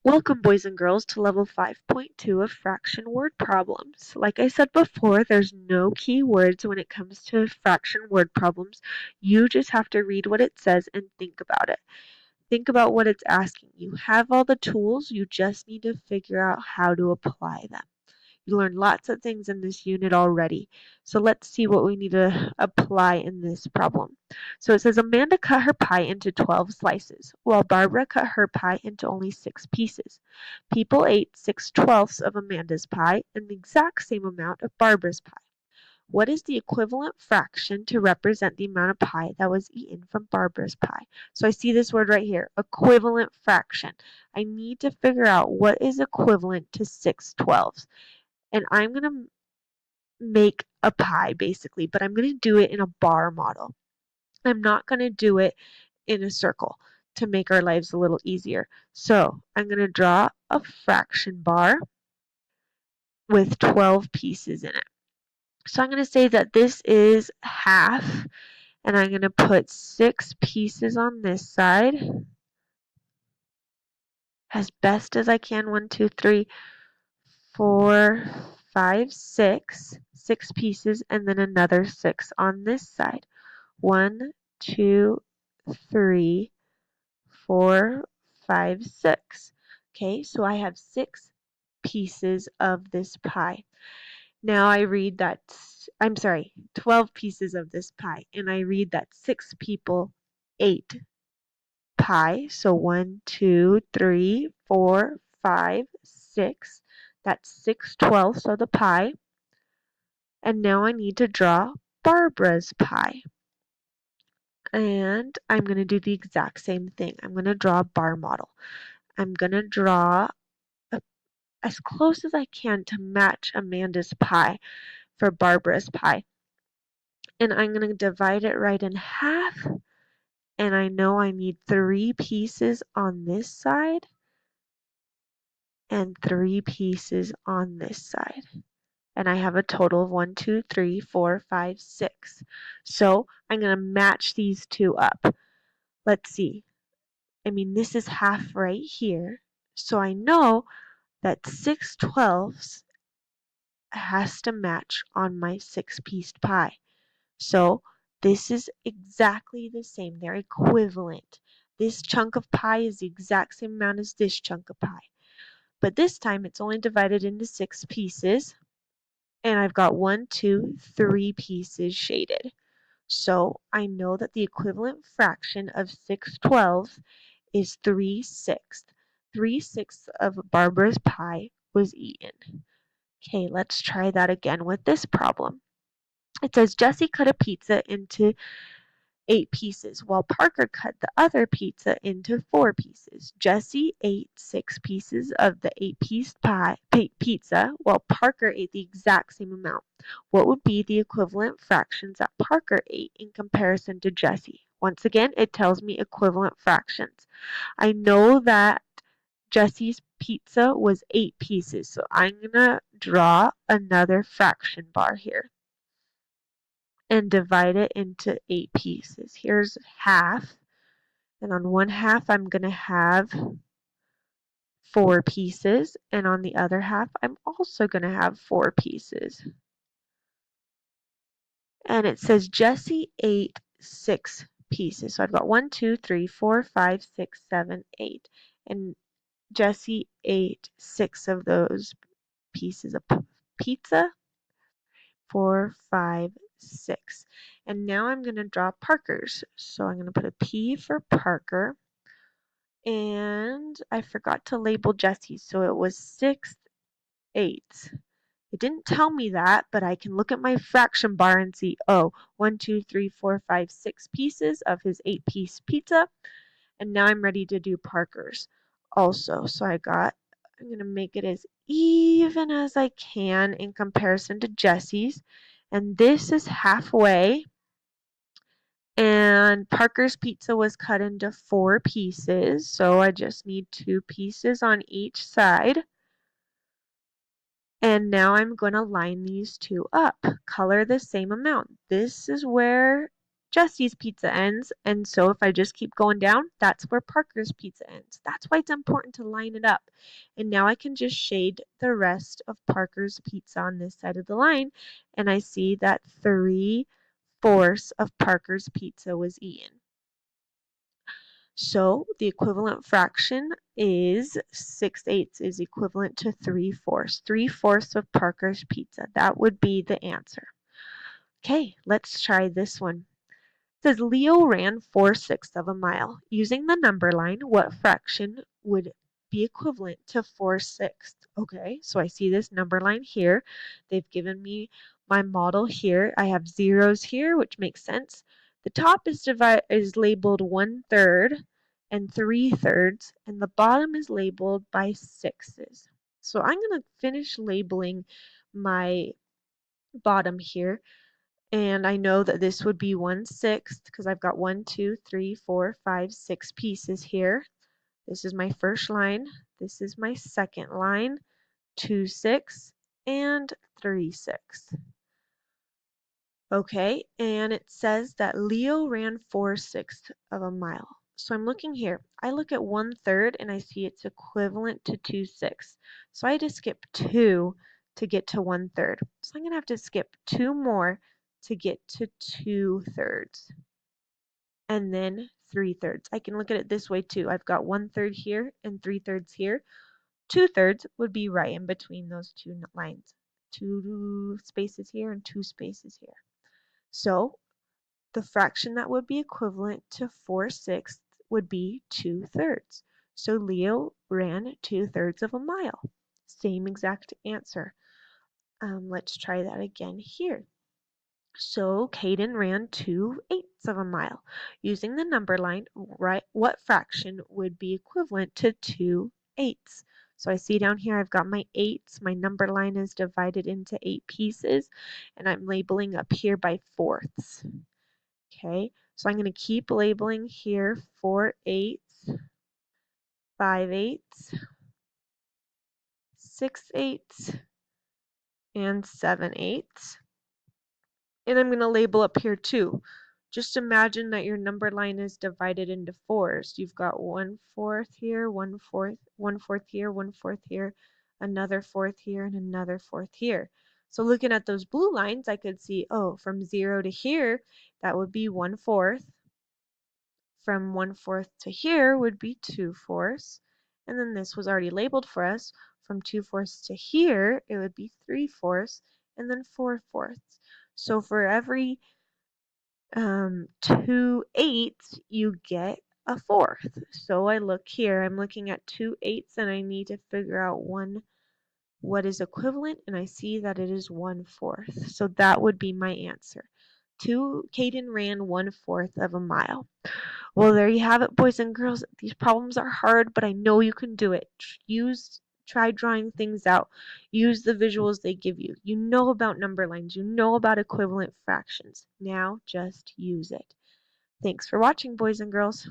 Welcome, boys and girls, to level 5.2 of fraction word problems. Like I said before, there's no key words when it comes to fraction word problems. You just have to read what it says and think about it. Think about what it's asking. You have all the tools, you just need to figure out how to apply them. You learned lots of things in this unit already. So let's see what we need to apply in this problem. So it says Amanda cut her pie into 12 slices, while Barbara cut her pie into only 6 pieces. People ate 6/12ths of Amanda's pie and the exact same amount of Barbara's pie. What is the equivalent fraction to represent the amount of pie that was eaten from Barbara's pie? So I see this word right here, equivalent fraction. I need to figure out what is equivalent to 6/12ths. And I'm going to make a pie basically, but I'm going to do it in a bar model. I'm not going to do it in a circle to make our lives a little easier. So I'm going to draw a fraction bar with 12 pieces in it. So I'm going to say that this is half, and I'm going to put 6 pieces on this side as best as I can. 1, 2, 3, 4, 5, 6. 6 pieces, and then another 6 on this side. 1, 2, 3, 4, 5, 6. Okay, so I have 6 pieces of this pie. Now I read that, 12 pieces of this pie, and I read that 6 people ate pie. So 1, 2, 3, 4, 5, 6. That's 6/12ths of the pie. And now I need to draw Barbara's pie. And I'm going to do the exact same thing. I'm going to draw a bar model. I'm going to draw as close as I can to match Amanda's pie for Barbara's pie. And I'm going to divide it right in half. And I know I need 3 pieces on this side and 3 pieces on this side. And I have a total of 1, 2, 3, 4, 5, 6. So I'm going to match these two up. Let's see. This is half right here. So I know that 6/12ths has to match on my 6-pieced pie. So this is exactly the same. They're equivalent. This chunk of pie is the exact same amount as this chunk of pie. But this time it's only divided into 6 pieces. And I've got 1, 2, 3 pieces shaded. So I know that the equivalent fraction of 6/12ths is 3/6. 3/6 of Barbara's pie was eaten. Okay, let's try that again with this problem. It says Jessie cut a pizza into 8 pieces, while Parker cut the other pizza into 4 pieces. Jessie ate 6 pieces of the 8-piece pizza, while Parker ate the exact same amount. What would be the equivalent fractions that Parker ate in comparison to Jessie? Once again, it tells me equivalent fractions. I know that Jessie's pizza was 8 pieces, so I'm going to draw another fraction bar here and divide it into 8 pieces. Here's half, and on one half I'm going to have 4 pieces, and on the other half I'm also going to have 4 pieces. And it says Jessie ate 6 pieces. So I've got 1, 2, 3, 4, 5, 6, 7, 8. And Jessie ate 6 of those pieces of pizza. 4, 5, 6. And now I'm going to draw Parker's. So I'm going to put a P for Parker. And I forgot to label Jessie's, so it was 6/8. It didn't tell me that, but I can look at my fraction bar and see, 1, 2, 3, 4, 5, 6 pieces of his 8-piece pizza. And now I'm ready to do Parker's also. So I'm going to make it as even as I can in comparison to Jessie's. And this is halfway. And Parker's pizza was cut into 4 pieces. So I just need 2 pieces on each side. And now I'm going to line these two up. Color the same amount. This is where Jesse's pizza ends, and so if I just keep going down, that's where Parker's pizza ends. That's why it's important to line it up. And now I can just shade the rest of Parker's pizza on this side of the line, and I see that 3/4 of Parker's pizza was eaten. So the equivalent fraction is 6/8 is equivalent to 3/4. 3/4 of Parker's pizza. That would be the answer. Okay, let's try this one. It says Leo ran 4/6 of a mile. Using the number line, what fraction would be equivalent to 4/6? Okay, so I see this number line here. They've given me my model here. I have zeros here, which makes sense. The top is labeled 1/3 and 3/3, and the bottom is labeled by sixes. So I'm going to finish labeling my bottom here. And I know that this would be 1/6 because I've got 1, 2, 3, 4, 5, 6 pieces here. This is my first line. This is my second line. 2/6 and 3/6. Okay, and it says that Leo ran 4/6 of a mile. So I'm looking here. I look at 1/3 and I see it's equivalent to 2/6. So I had to skip 2 to get to 1/3. So I'm going to have to skip 2 more to get to 2/3. And then 3/3. I can look at it this way too. I've got 1/3 here and 3/3 here. 2/3 would be right in between those two lines. 2 spaces here and 2 spaces here. So the fraction that would be equivalent to 4/6 would be 2/3. So Leo ran 2/3 of a mile. Same exact answer. Let's try that again here. So Caden ran 2/8 of a mile. Using the number line, right, what fraction would be equivalent to 2/8? So I see down here I've got my 8s. My number line is divided into 8 pieces, and I'm labeling up here by fourths. Okay, so I'm going to keep labeling here 4/8, 5/8, 6/8, and 7/8. And I'm going to label up here too. Just imagine that your number line is divided into fours. You've got 1/4 here, 1/4, 1/4 here, 1/4 here, another fourth here, and another fourth here. So looking at those blue lines, I could see, oh, from 0 to here, that would be 1/4. From 1/4 to here would be 2/4. And then this was already labeled for us. From 2/4 to here, it would be 3/4, and then 4/4. So for every 2/8, you get a fourth. So I look here, I'm looking at 2/8 and I need to figure out what is equivalent, and I see that it is 1/4. So that would be my answer. Caden ran 1/4 of a mile. Well, there you have it, boys and girls. These problems are hard, but I know you can do it. Try drawing things out. Use the visuals they give you. You know about number lines. You know about equivalent fractions. Now just use it. Thanks for watching, boys and girls.